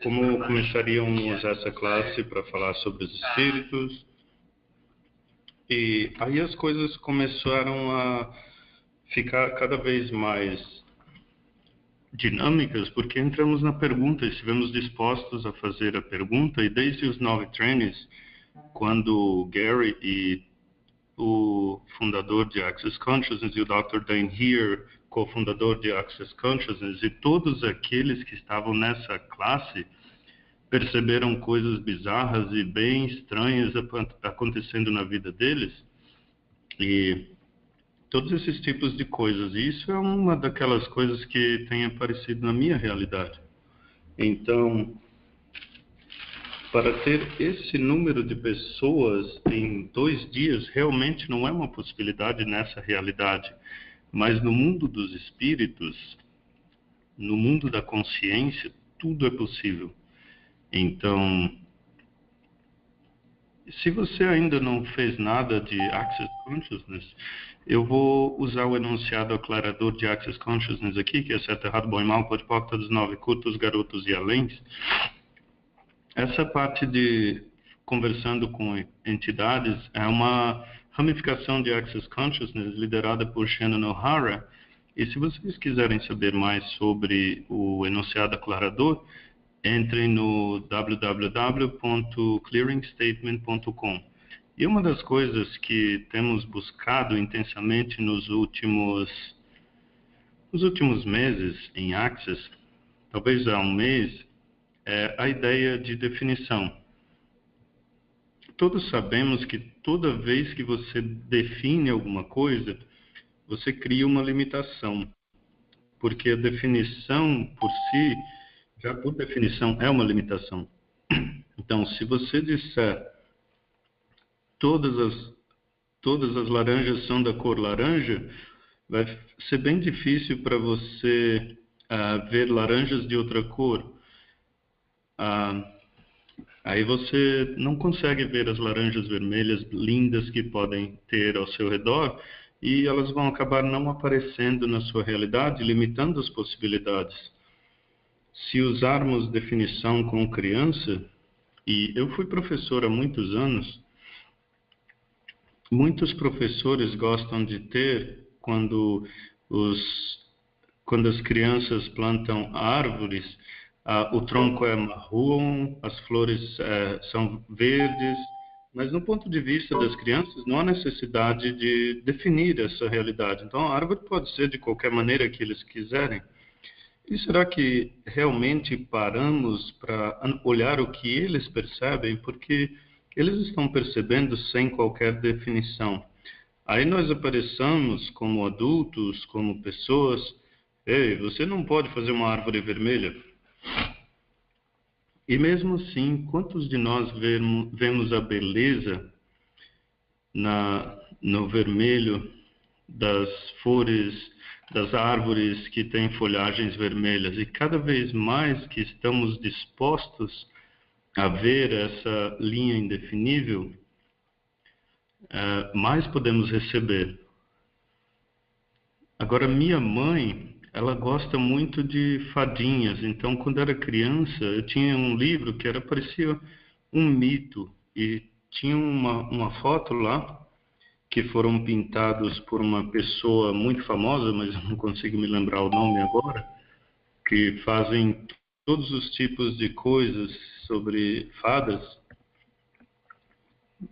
como começaríamos essa classe para falar sobre os espíritos. E aí as coisas começaram a ficar cada vez mais dinâmicas, porque entramos na pergunta, estivemos dispostos a fazer a pergunta, e desde os 9 trainees, quando o Gary e o fundador de Access Consciousness e o Dr. Dan Heer, cofundador de Access Consciousness, e todos aqueles que estavam nessa classe perceberam coisas bizarras e bem estranhas acontecendo na vida deles, e todos esses tipos de coisas. E isso é uma daquelas coisas que tem aparecido na minha realidade. Então, para ter esse número de pessoas em 2 dias, realmente não é uma possibilidade nessa realidade. Mas no mundo dos espíritos, no mundo da consciência, tudo é possível. Então, se você ainda não fez nada de Access Consciousness, eu vou usar o enunciado aclarador de Access Consciousness aqui, que é certo, errado, bom e mal, pode pôr todos 9 cultos, garotos e aléns. Essa parte de conversando com entidades é uma ramificação de Access Consciousness liderada por Shannon O'Hara. E se vocês quiserem saber mais sobre o enunciado aclarador, entrem no www.clearingstatement.com. E uma das coisas que temos buscado intensamente nos últimos meses em Access, talvez há um mês, é a ideia de definição. Todos sabemos que toda vez que você define alguma coisa, você cria uma limitação, porque a definição por si, já por definição, é uma limitação. Então, se você disser todas as laranjas são da cor laranja, vai ser bem difícil para você ver laranjas de outra cor. Aí você não consegue ver as laranjas vermelhas lindas que podem ter ao seu redor, e elas vão acabar não aparecendo na sua realidade, limitando as possibilidades. Se usarmos definição com criança, e eu fui professor há muitos anos, muitos professores gostam de ter, quando as crianças plantam árvores, o tronco é marrom, as flores são verdes, mas no ponto de vista das crianças não há necessidade de definir essa realidade. Então a árvore pode ser de qualquer maneira que eles quiserem. E será que realmente paramos para olhar o que eles percebem? Porque eles estão percebendo sem qualquer definição. Aí nós apareçamos como adultos, como pessoas. Ei, você não pode fazer uma árvore vermelha. E mesmo assim, quantos de nós vemos a beleza no vermelho das flores, das árvores que têm folhagens vermelhas? E cada vez mais que estamos dispostos a ver essa linha indefinível, mais podemos receber. Agora, minha mãe, ela gosta muito de fadinhas. Então, quando era criança, eu tinha um livro que parecia um mito, e tinha uma foto lá que foram pintados por uma pessoa muito famosa, mas eu não consigo me lembrar o nome agora, que fazem todos os tipos de coisas sobre fadas.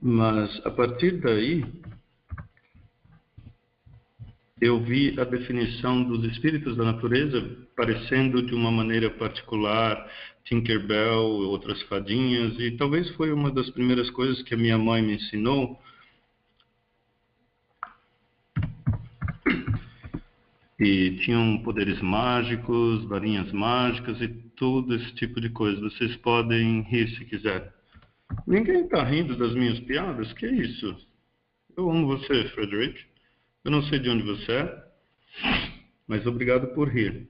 Mas a partir daí eu vi a definição dos espíritos da natureza parecendo de uma maneira particular, Tinkerbell, outras fadinhas, e talvez foi uma das primeiras coisas que a minha mãe me ensinou. E tinham poderes mágicos, varinhas mágicas e todo esse tipo de coisa. Vocês podem rir se quiser. Ninguém está rindo das minhas piadas? Que isso? Eu amo você, Frederick. Eu não sei de onde você é, mas obrigado por rir.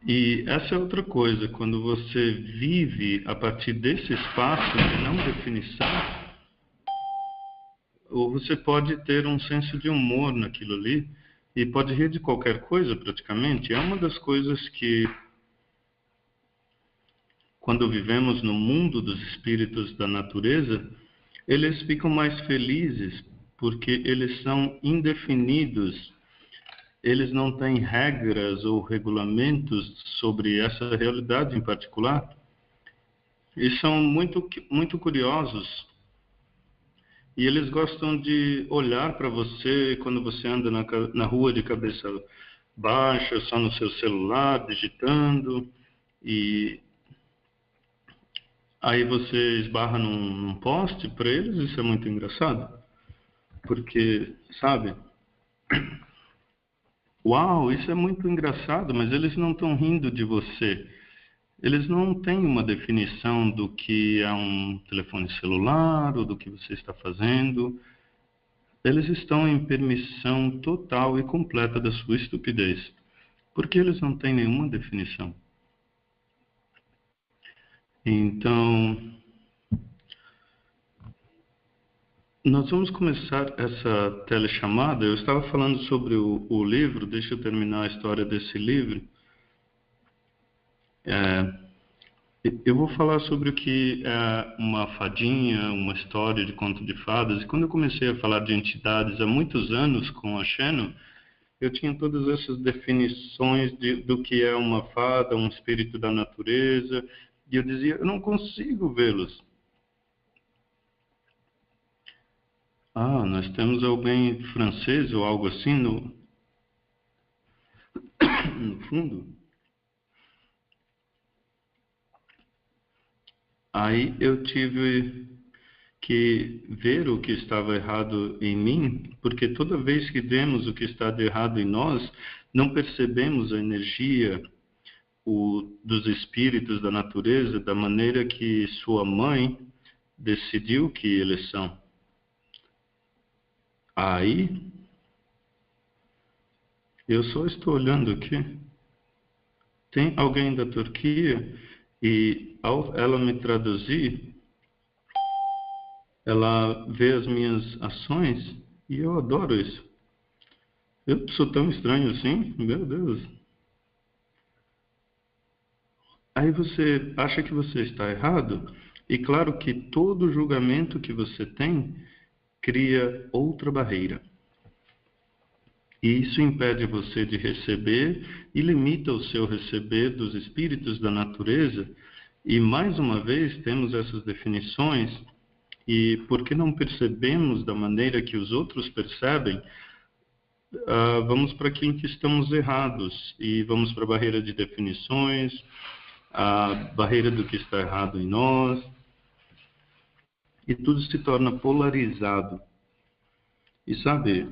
E essa é outra coisa, quando você vive a partir desse espaço de não definição, ou você pode ter um senso de humor naquilo ali, e pode rir de qualquer coisa praticamente. É uma das coisas que quando vivemos no mundo dos espíritos da natureza, eles ficam mais felizes porque eles são indefinidos. Eles não têm regras ou regulamentos sobre essa realidade em particular. E são muito curiosos. E eles gostam de olhar para você quando você anda na rua de cabeça baixa, só no seu celular, digitando. E aí você esbarra num poste. Para eles isso é muito engraçado. Porque, sabe? Uau, isso é muito engraçado, mas eles não estão rindo de você. Eles não têm uma definição do que é um telefone celular ou do que você está fazendo. Eles estão em permissão total e completa da sua estupidez, porque eles não têm nenhuma definição. Então, nós vamos começar essa telechamada. Eu estava falando sobre o livro, deixa eu terminar a história desse livro. Eu vou falar sobre o que é uma fadinha, uma história de conto de fadas. E quando eu comecei a falar de entidades há muitos anos com a Shannon, eu tinha todas essas definições do que é uma fada, um espírito da natureza. E eu dizia, eu não consigo vê-los. Ah, nós temos alguém francês ou algo assim no fundo. Aí eu tive que ver o que estava errado em mim, porque toda vez que vemos o que está de errado em nós, não percebemos a energia dos espíritos da natureza da maneira que sua mãe decidiu que eles são. Aí, eu só estou olhando aqui. Tem alguém da Turquia e ao ela me traduzir, ela vê as minhas ações e eu adoro isso. Eu sou tão estranho assim? Meu Deus. Aí você acha que você está errado? E claro que todo julgamento que você tem cria outra barreira. E isso impede você de receber e limita o seu receber dos espíritos da natureza. E mais uma vez temos essas definições. E porque não percebemos da maneira que os outros percebem, vamos para aquilo que estamos errados. E vamos para a barreira de definições, a barreira do que está errado em nós. E tudo se torna polarizado. E sabe,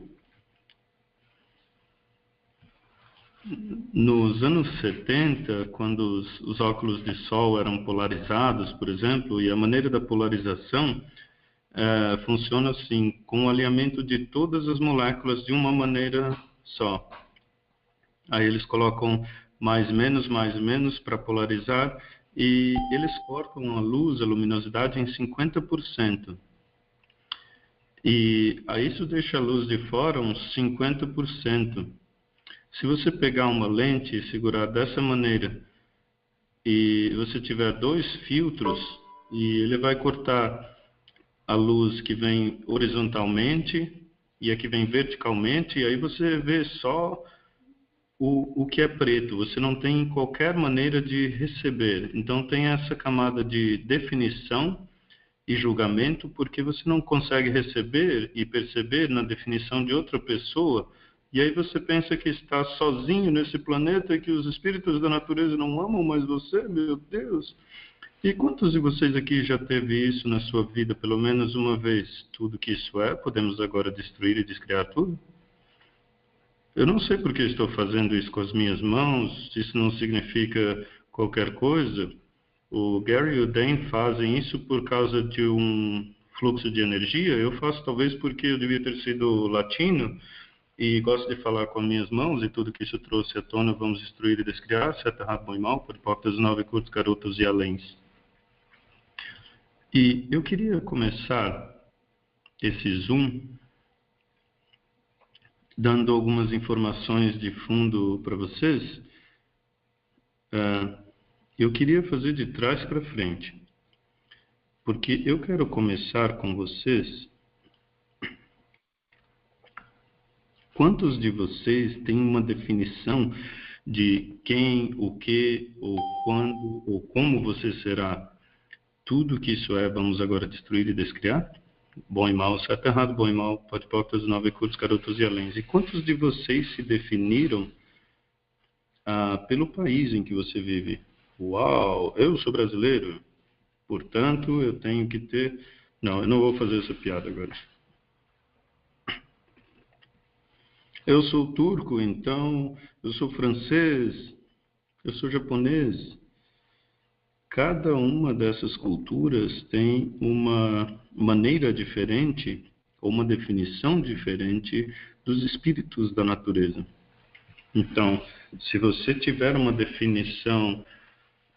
nos anos 70, quando os óculos de sol eram polarizados, por exemplo, e a maneira da polarização funciona assim, com o alinhamento de todas as moléculas de uma maneira só. Aí eles colocam mais menos para polarizar e eles cortam a luz, a luminosidade em 50%. E aí isso deixa a luz de fora uns 50%. Se você pegar uma lente e segurar dessa maneira e você tiver dois filtros e ele vai cortar a luz que vem horizontalmente e a que vem verticalmente, e aí você vê só o que é preto, você não tem qualquer maneira de receber. Então tem essa camada de definição e julgamento, porque você não consegue receber e perceber na definição de outra pessoa, e aí você pensa que está sozinho nesse planeta, que os espíritos da natureza não amam mais você, meu Deus. E quantos de vocês aqui já teve isso na sua vida, pelo menos uma vez? Tudo que isso é, podemos agora destruir e descriar tudo? Eu não sei por que estou fazendo isso com as minhas mãos, isso não significa qualquer coisa. O Gary e o Dan fazem isso por causa de um fluxo de energia. Eu faço talvez porque eu devia ter sido latino e gosto de falar com as minhas mãos, e tudo que isso trouxe à tona vamos destruir e descriar, certo, errado, bom e mal, por hipóteses 9, curtos, garotos e aléns. E eu queria começar esse Zoom dando algumas informações de fundo para vocês. eu queria fazer de trás para frente, porque eu quero começar com vocês. Quantos de vocês têm uma definição de quem, o que, ou quando, ou como você será? Tudo que isso é, vamos agora destruir e descriar? Bom e mal, certo e errado, bom e mal, pode portas, nove curtos, garotos e aléns. E quantos de vocês se definiram pelo país em que você vive? Uau, eu sou brasileiro, portanto eu tenho que ter... Não, eu não vou fazer essa piada agora. Eu sou turco, então eu sou francês, eu sou japonês. Cada uma dessas culturas tem uma maneira diferente, ou uma definição diferente dos espíritos da natureza. Então, se você tiver uma definição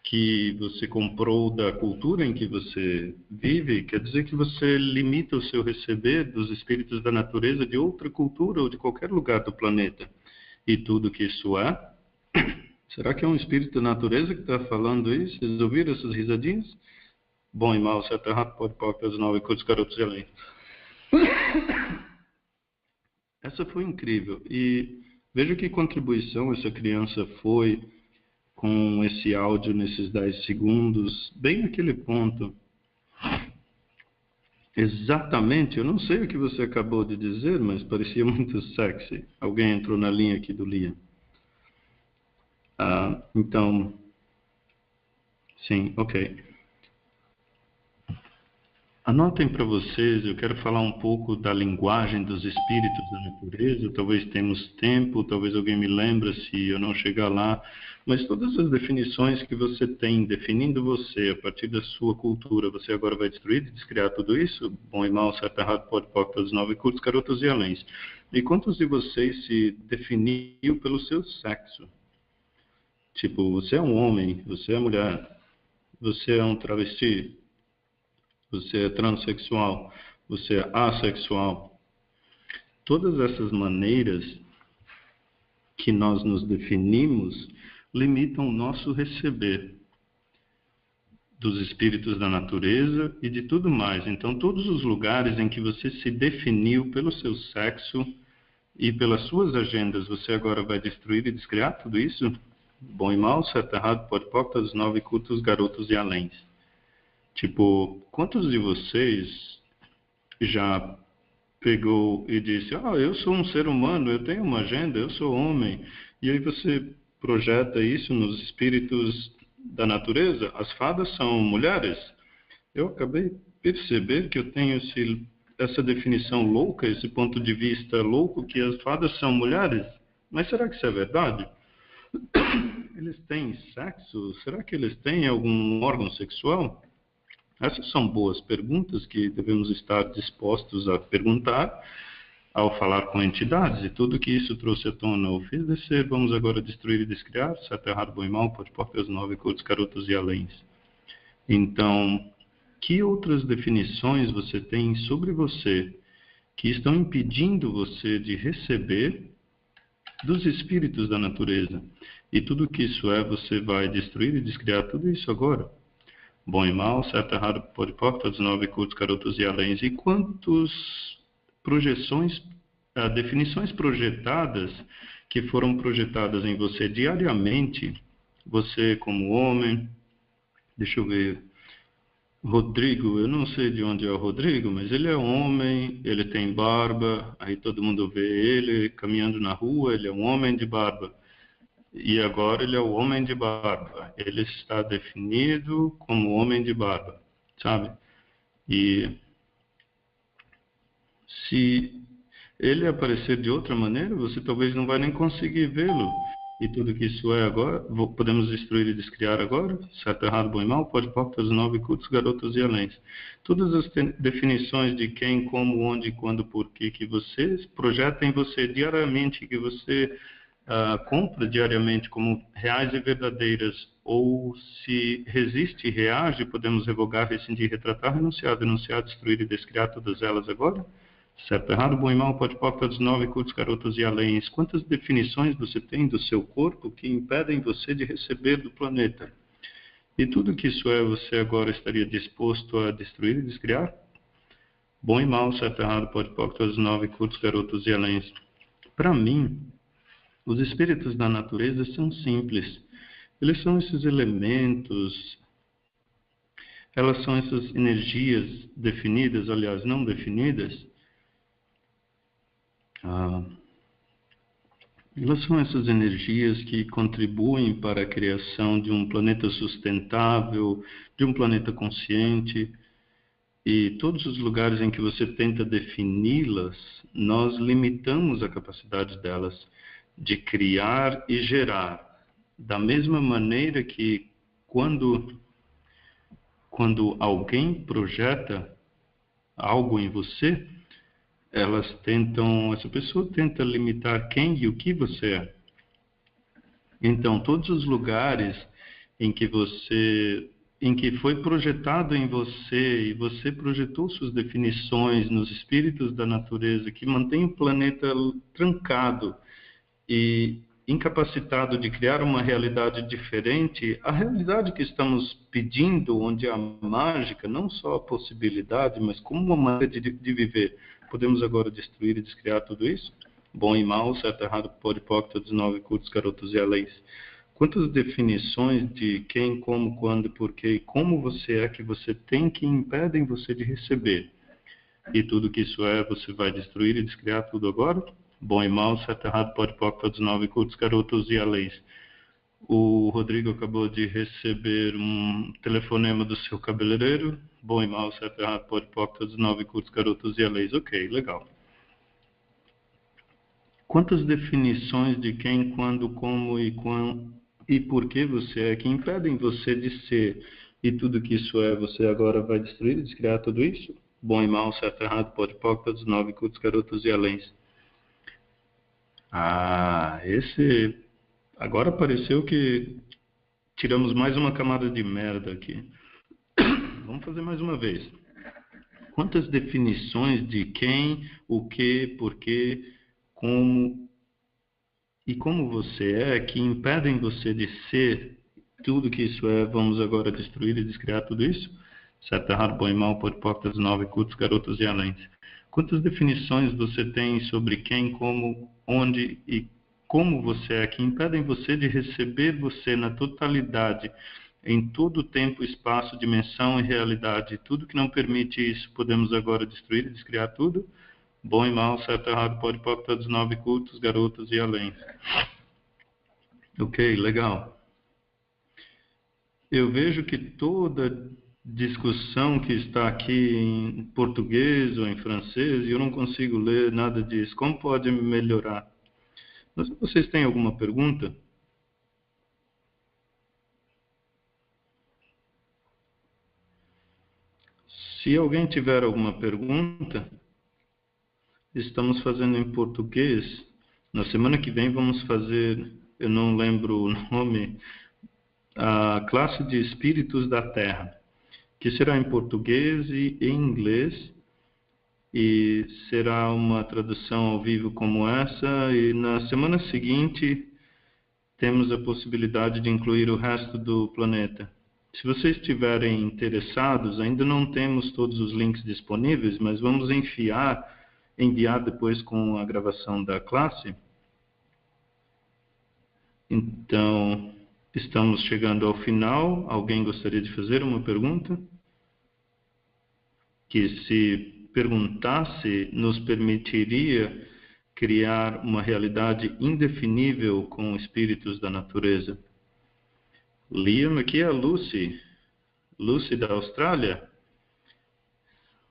que você comprou da cultura em que você vive, quer dizer que você limita o seu receber dos espíritos da natureza de outra cultura ou de qualquer lugar do planeta. E tudo que isso é... Será que é um espírito da natureza que está falando isso? Vocês ouviram essas risadinhas? Bom e mal, certo e errado, pode pelos nove curtos, garotos e além. Essa foi incrível. E veja que contribuição essa criança foi com esse áudio nesses 10 segundos, bem naquele ponto. Exatamente, eu não sei o que você acabou de dizer, mas parecia muito sexy. Alguém entrou na linha aqui do Liam. Então, sim, ok. Anotem para vocês, eu quero falar um pouco da linguagem dos espíritos da natureza. Talvez temos tempo, talvez alguém me lembre se eu não chegar lá. Mas todas as definições que você tem, definindo você a partir da sua cultura, você agora vai destruir e descriar tudo isso? Bom e mal, certo e errado, pode, todos nove curtos, garotos e aléns. E quantos de vocês se definiu pelo seu sexo? Tipo, você é um homem, você é mulher, você é um travesti, você é transexual, você é assexual. Todas essas maneiras que nós nos definimos limitam o nosso receber dos espíritos da natureza e de tudo mais. Então, todos os lugares em que você se definiu pelo seu sexo e pelas suas agendas, você agora vai destruir e descriar tudo isso? Bom e mal, certo e errado, pode portas, nove cultos, garotos e aléns. Tipo, quantos de vocês já pegou e disse, eu sou um ser humano, eu tenho uma agenda, eu sou homem. E aí você projeta isso nos espíritos da natureza. As fadas são mulheres. Eu acabei de perceber que eu tenho essa definição louca, esse ponto de vista louco, que as fadas são mulheres. Mas será que isso é verdade? Eles têm sexo? Será que eles têm algum órgão sexual? Essas são boas perguntas que devemos estar dispostos a perguntar ao falar com entidades. E tudo que isso trouxe à tona ou fez descer, vamos agora destruir e descriar, certo, errado, bom e mal, pode portar os nove curtos, garotos e aléns. Então, que outras definições você tem sobre você que estão impedindo você de receber dos espíritos da natureza? E tudo que isso é, você vai destruir e descriar tudo isso agora. Bom e mal, certo, errado, pode portar os nove curtos, garotos e aléns. E quantas definições projetadas que foram projetadas em você diariamente, você como homem, deixa eu ver, Rodrigo, eu não sei de onde é o Rodrigo, mas ele é homem, ele tem barba, aí todo mundo vê ele caminhando na rua, ele é um homem de barba. E agora ele é o homem de barba. Ele está definido como homem de barba, sabe? E se ele aparecer de outra maneira, você talvez não vai nem conseguir vê-lo. E tudo que isso é agora, podemos destruir e descriar agora, certo, errado, bom e mal, pode portar os nove cultos, garotos e aléns. Todas as definições de quem, como, onde, quando, porquê, que você projeta em você diariamente, que você compra diariamente como reais e verdadeiras, ou se resiste e reage, podemos revogar, rescindir, retratar, renunciar, denunciar, destruir e descriar todas elas agora? Certo, errado, bom e mal, pode portar dos nove cultos, garotos e aléns. Quantas definições você tem do seu corpo que impedem você de receber do planeta? E tudo que isso é, você agora estaria disposto a destruir e descriar? Bom e mal, certo e errado, pode pouco, todos nove, curtos, garotos e aléns. Para mim, os espíritos da natureza são simples. Eles são esses elementos, elas são essas energias definidas, aliás, não definidas. Elas são essas energias que contribuem para a criação de um planeta sustentável, de um planeta consciente. E todos os lugares em que você tenta defini-las, nós limitamos a capacidade delas de criar e gerar. Da mesma maneira que quando alguém projeta algo em você, essa pessoa tenta limitar quem e o que você é. Então, todos os lugares em que foi projetado em você, e você projetou suas definições nos espíritos da natureza, que mantém o planeta trancado e incapacitado de criar uma realidade diferente, a realidade que estamos pedindo, onde há mágica, não só a possibilidade, mas como uma maneira de viver. Podemos agora destruir e descriar tudo isso? Bom e mal, certo e errado, pode, todos nove, curtos, garotos e aléns. Quantas definições de quem, como, quando, porquê e como você é que você tem que impedem você de receber? E tudo que isso é, você vai destruir e descriar tudo agora? Bom e mal, certo e errado, pode, todos nove, curtos, garotos e aléns. O Rodrigo acabou de receber um telefonema do seu cabeleireiro. Bom e mal, certo e errado, pode, todos nove, curtos, garotos e aléns. Ok, legal. Quantas definições de quem, quando, como e por que você é que impedem você de ser? E tudo que isso é, você agora vai destruir e descriar tudo isso? Bom e mal, certo e errado, pode, todos nove, curtos, garotos e aléns. Agora pareceu que tiramos mais uma camada de merda aqui. Vamos fazer mais uma vez. Quantas definições de quem, o que, porquê, como e como você é que impedem você de ser tudo que isso é? Vamos agora destruir e descriar tudo isso? Certo, errado, bom e mal, pode, todos nove, curtos, garotos e aléns. Quantas definições você tem sobre quem, como, onde e como você é que impedem você de receber você na totalidade, em todo o tempo, espaço, dimensão e realidade? Tudo que não permite isso, podemos agora destruir e descriar tudo? Bom e mal, certo, errado, pode, todos nove, cultos, garotos e além. Ok, legal. Eu vejo que toda discussão que está aqui em português ou em francês, e eu não consigo ler nada disso. Como pode melhorar? Mas vocês têm alguma pergunta? Se alguém tiver alguma pergunta, estamos fazendo em português. Na semana que vem vamos fazer, eu não lembro o nome, a classe de espíritos da Terra, que será em português e em inglês, e será uma tradução ao vivo como essa, e na semana seguinte temos a possibilidade de incluir o resto do planeta. Se vocês estiverem interessados, ainda não temos todos os links disponíveis, mas vamos enviar depois com a gravação da classe. Então, estamos chegando ao final. Alguém gostaria de fazer uma pergunta? Que, se perguntasse, nos permitiria criar uma realidade indefinível com espíritos da natureza. Liam, aqui é a Lucy. Lucy da Austrália.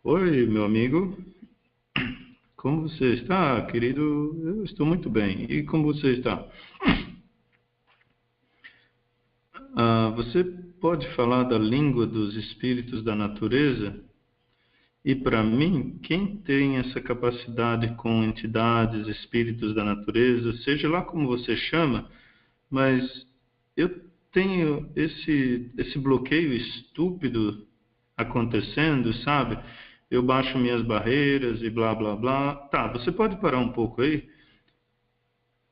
Oi, meu amigo. Como você está, querido? Eu estou muito bem. E como você está? Você pode falar da língua dos espíritos da natureza? E para mim, quem tem essa capacidade com entidades, espíritos da natureza, seja lá como você chama, mas eu tenho esse bloqueio estúpido acontecendo, sabe? Eu baixo minhas barreiras e blá, blá, blá. Tá, você pode parar um pouco aí?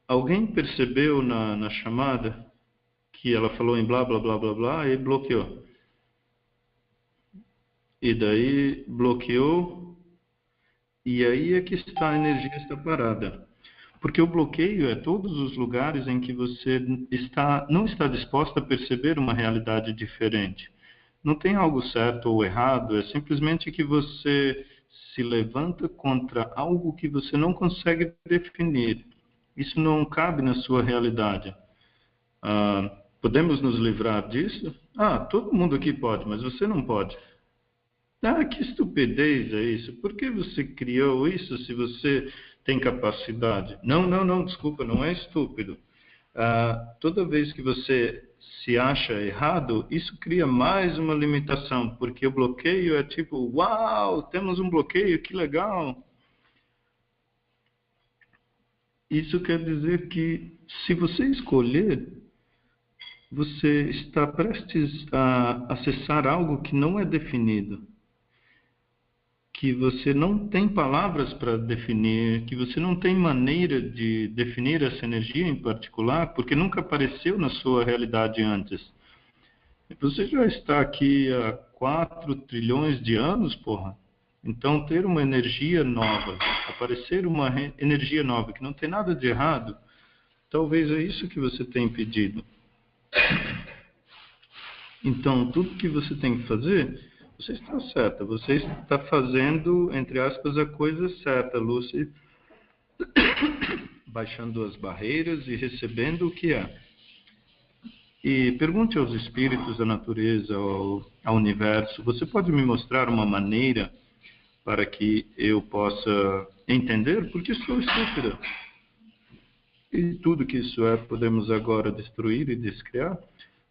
Alguém percebeu na chamada que ela falou em blá, blá, blá, blá, blá, e bloqueou. E daí bloqueou, e aí é que está a energia está parada. Porque o bloqueio é todos os lugares em que você não está disposto a perceber uma realidade diferente. Não tem algo certo ou errado, é simplesmente que você se levanta contra algo que você não consegue definir. Isso não cabe na sua realidade. Podemos nos livrar disso? Todo mundo aqui pode, mas você não pode. Que estupidez é isso? Por que você criou isso se você tem capacidade? Não, desculpa, não é estúpido. Toda vez que você se acha errado, isso cria mais uma limitação, porque o bloqueio é tipo, uau, temos um bloqueio, que legal. Isso quer dizer que se você escolher, você está prestes a acessar algo que não é definido, que você não tem palavras para definir, que você não tem maneira de definir essa energia em particular, porque nunca apareceu na sua realidade antes. Você já está aqui há 4 trilhões de anos, porra. Então, ter uma energia nova, aparecer uma energia nova, que não tem nada de errado, talvez é isso que você tem pedido. Então, tudo que você tem que fazer, você está certa, você está fazendo, entre aspas, a coisa certa, Lucy, baixando as barreiras e recebendo o que é. E pergunte aos espíritos da natureza, ao universo, você pode me mostrar uma maneira para que eu possa entender? Porque sou estúpida. E tudo que isso é, podemos agora destruir e descriar?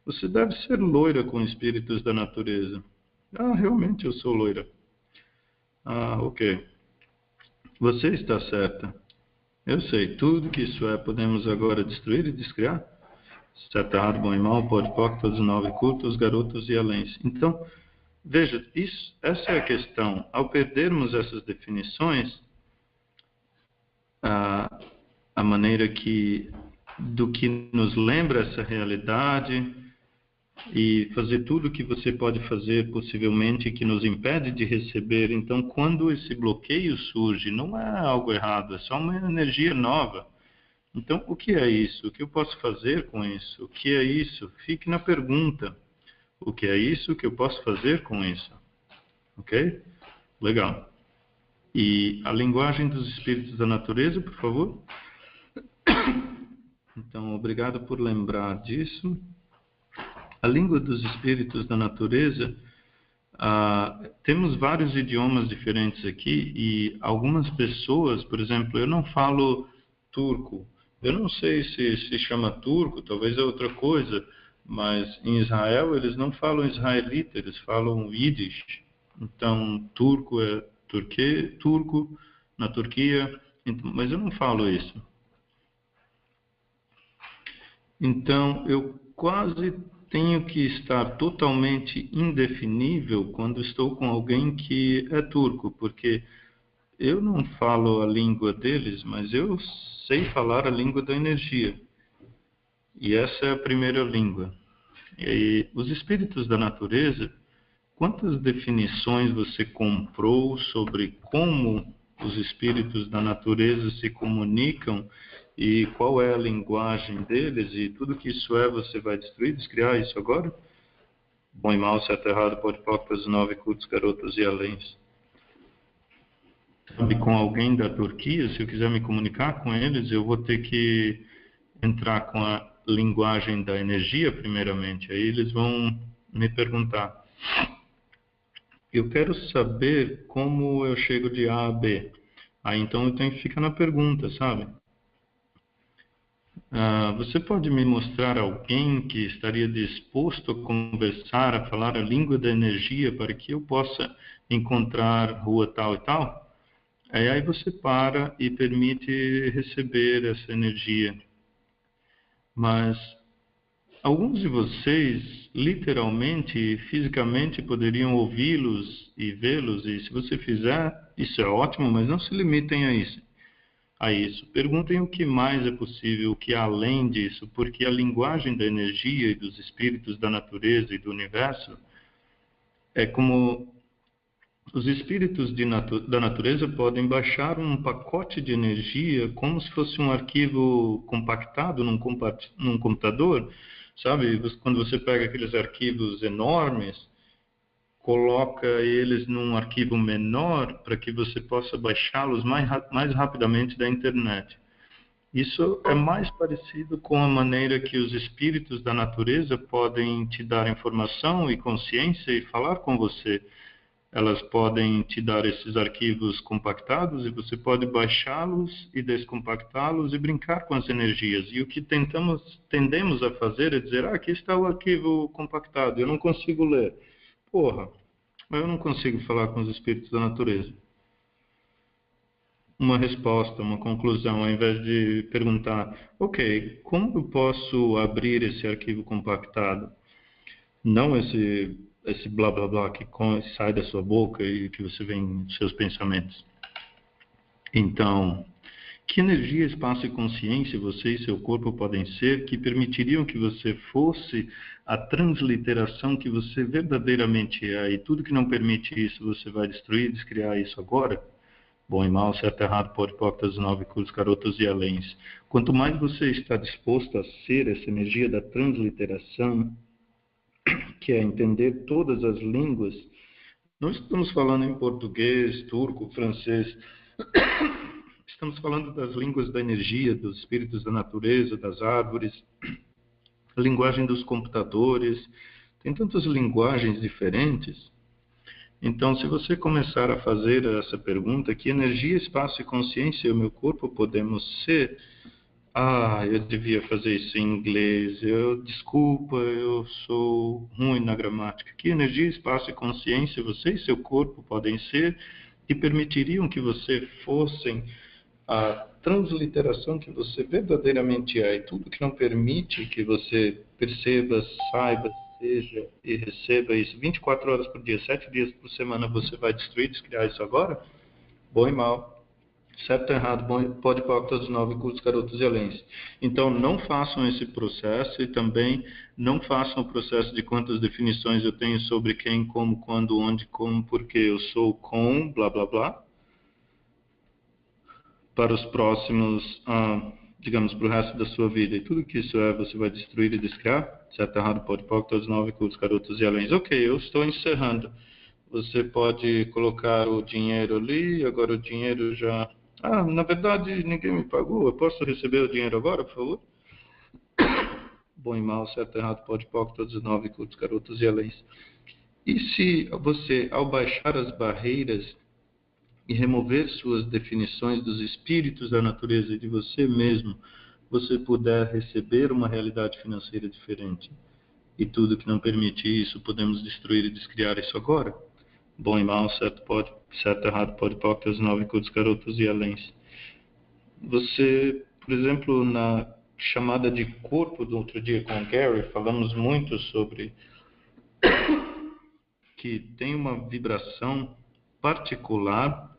Você deve ser loira com espíritos da natureza. Realmente eu sou loira. Ok. Você está certa. Eu sei, tudo que isso é, podemos agora destruir e descriar? Certo, errado, bom e mal, pode, poc, todos os 9 cultos, garotos e aléns. Então, veja, essa é a questão. Ao perdermos essas definições, a maneira do que nos lembra essa realidade e fazer tudo o que você pode fazer possivelmente que nos impede de receber. Então, quando esse bloqueio surge, não é algo errado, é só uma energia nova. Então, o que é isso? O que eu posso fazer com isso? O que é isso? Fique na pergunta. O que é isso? O que eu posso fazer com isso? Ok? Legal. E a linguagem dos espíritos da natureza, por favor? Então, obrigado por lembrar disso. A língua dos espíritos da natureza, temos vários idiomas diferentes aqui e algumas pessoas, por exemplo, eu não falo turco. Eu não sei se chama turco, talvez é outra coisa, mas em Israel eles não falam israelita, eles falam Yiddish. Então, turco é turco na Turquia, mas eu não falo isso. Então, eu quase tenho que estar totalmente indefinível quando estou com alguém que é turco, porque eu não falo a língua deles, mas eu sei falar a língua da energia. E essa é a primeira língua. E os espíritos da natureza, quantas definições você comprou sobre como os espíritos da natureza se comunicam e qual é a linguagem deles e tudo que isso é, você vai destruir, descriar isso agora? Bom e mal, certo, errado, pode, os 9 cultos, garotos e aléns. Sabe, com alguém da Turquia, se eu quiser me comunicar com eles, eu vou ter que entrar com a linguagem da energia, primeiramente. Aí eles vão me perguntar. Eu quero saber como eu chego de A a B. Aí então eu tenho que ficar na pergunta, sabe? Você pode me mostrar alguém que estaria disposto a conversar, a falar a língua da energia para que eu possa encontrar rua tal e tal? Aí você para e permite receber essa energia. Mas alguns de vocês, literalmente, fisicamente, poderiam ouvi-los e vê-los, e se você fizer, isso é ótimo, mas não se limitem a isso. a isso. Perguntem o que mais é possível, o que há além disso, porque a linguagem da energia e dos espíritos da natureza e do universo é como os espíritos da natureza podem baixar um pacote de energia como se fosse um arquivo compactado num computador, sabe? Quando você pega aqueles arquivos enormes, coloca eles num arquivo menor para que você possa baixá-los mais rapidamente da internet. Isso é mais parecido com a maneira que os espíritos da natureza podem te dar informação e consciência e falar com você. Elas podem te dar esses arquivos compactados e você pode baixá-los e descompactá-los e brincar com as energias. E o que tendemos a fazer é dizer, aqui está o arquivo compactado, eu não consigo ler. Porra, eu não consigo falar com os espíritos da natureza. Uma resposta, uma conclusão, ao invés de perguntar, ok, como eu posso abrir esse arquivo compactado? Não esse blá blá blá que sai da sua boca e que você vê em seus pensamentos. Então, que energia, espaço e consciência você e seu corpo podem ser que permitiriam que você fosse a transliteração que você verdadeiramente é? E tudo que não permite isso, você vai destruir, descriar isso agora? Bom e mal, certo e errado, pode, hipócritas, nove cursos, carotos e aléns. Quanto mais você está disposto a ser essa energia da transliteração, que é entender todas as línguas, não estamos falando em português, turco, francês, estamos falando das línguas da energia, dos espíritos da natureza, das árvores, a linguagem dos computadores, tem tantas linguagens diferentes. Então, se você começar a fazer essa pergunta, que energia, espaço e consciência o meu corpo podemos ser? Eu devia fazer isso em inglês. Desculpa, eu sou ruim na gramática. Que energia, espaço e consciência você e seu corpo podem ser que permitiriam que você fossem a transliteração que você verdadeiramente é. E tudo que não permite que você perceba, saiba, seja e receba isso 24 horas por dia, 7 dias por semana, você vai destruir, descriar isso agora? Bom e mal. Certo ou errado, pode para todos os 9 cursos, garotos e aléns. Então, não façam esse processo e também não façam o processo de quantas definições eu tenho sobre quem, como, quando, onde, como, porque eu sou com, blá, blá, blá. Para os próximos, digamos, para o resto da sua vida. E tudo que isso é, você vai destruir e descriar. Certo ou errado, pode para todos os 9 cursos, garotos e aléns. Ok, eu estou encerrando. Você pode colocar o dinheiro ali, agora o dinheiro já... na verdade, ninguém me pagou. Eu posso receber o dinheiro agora, por favor? Bom e mal, certo e errado, pode, todos os 9 cultos, garotos e aléns. E se você, ao baixar as barreiras e remover suas definições dos espíritos da natureza e de você mesmo, você puder receber uma realidade financeira diferente? E tudo que não permite isso, podemos destruir e descriar isso agora? Bom e mal, certo e errado, pode, os 9 cultos, garotos e aléns. Você, por exemplo, na chamada de corpo do outro dia com o Gary, falamos muito sobre que tem uma vibração particular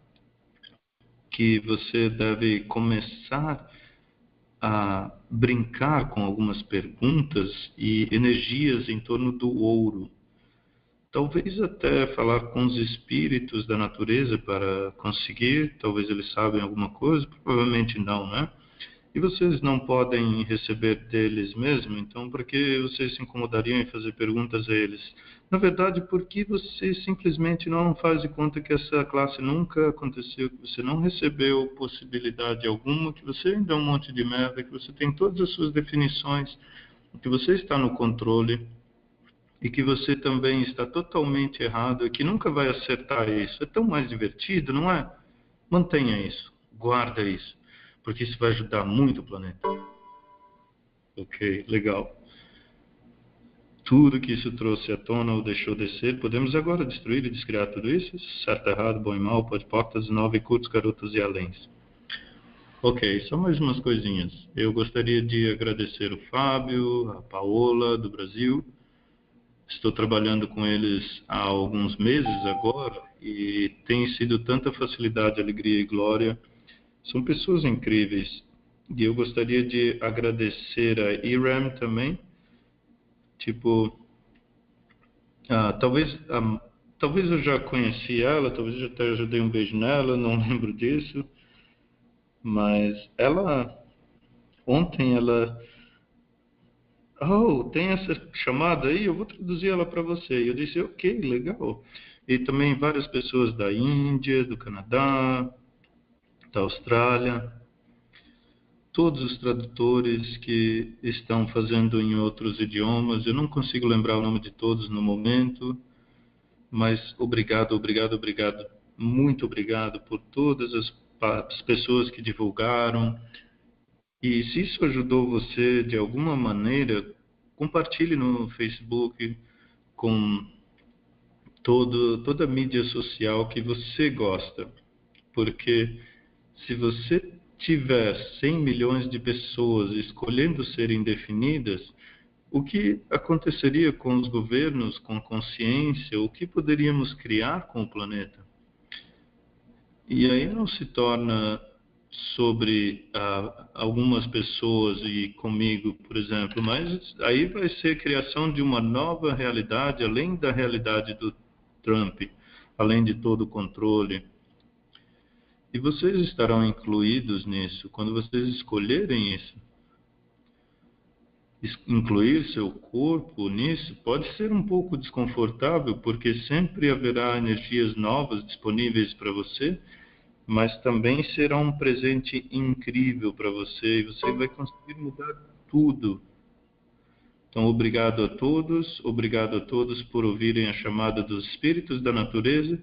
que você deve começar a brincar com algumas perguntas e energias em torno do ouro. Talvez até falar com os espíritos da natureza para conseguir, talvez eles sabem alguma coisa, provavelmente não, né? E vocês não podem receber deles mesmo, então por que vocês se incomodariam em fazer perguntas a eles? Na verdade, por que você simplesmente não faz de conta que essa classe nunca aconteceu, que você não recebeu possibilidade alguma, que você ainda é um monte de merda, que você tem todas as suas definições, que você está no controle e que você também está totalmente errado e que nunca vai acertar isso? É tão mais divertido, não é? Mantenha isso, guarda isso, porque isso vai ajudar muito o planeta. Ok, legal. Tudo que isso trouxe à tona ou deixou descer, podemos agora destruir e descriar tudo isso? Certo, errado, bom e mal, pode, hipócritas, 9 curtos, garotos e aléns. Ok, só mais umas coisinhas. Eu gostaria de agradecer o Fábio, a Paola, do Brasil. Estou trabalhando com eles há alguns meses agora e tem sido tanta facilidade, alegria e glória. São pessoas incríveis. E eu gostaria de agradecer a Iram também. Tipo, talvez, talvez eu já conheci ela, talvez eu até já dei um beijo nela, não lembro disso. Mas ontem tem essa chamada aí, eu vou traduzir ela para você. E eu disse, ok, legal. E também várias pessoas da Índia, do Canadá, da Austrália, todos os tradutores que estão fazendo em outros idiomas. Eu não consigo lembrar o nome de todos no momento, mas obrigado, obrigado, obrigado. Muito obrigado por todas as pessoas que divulgaram. E se isso ajudou você de alguma maneira, compartilhe no Facebook com toda a mídia social que você gosta. Porque se você tiver 100 milhões de pessoas escolhendo ser indefinidas, o que aconteceria com os governos, com a consciência, o que poderíamos criar com o planeta? E aí não se torna sobre algumas pessoas e comigo, por exemplo, mas aí vai ser a criação de uma nova realidade, além da realidade do Trump, além de todo o controle. E vocês estarão incluídos nisso quando vocês escolherem isso. Incluir seu corpo nisso pode ser um pouco desconfortável, porque sempre haverá energias novas disponíveis para você, mas também será um presente incrível para você e você vai conseguir mudar tudo. Então, obrigado a todos por ouvirem a chamada dos espíritos da natureza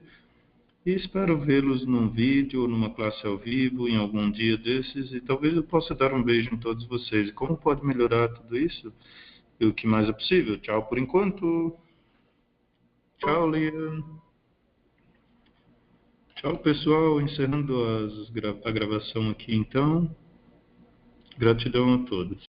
e espero vê-los num vídeo ou numa classe ao vivo em algum dia desses e talvez eu possa dar um beijo em todos vocês. E como pode melhorar tudo isso? E o que mais é possível? Tchau por enquanto. Tchau, Liam. Tchau, pessoal. Encerrando a gravação aqui, então. Gratidão a todos.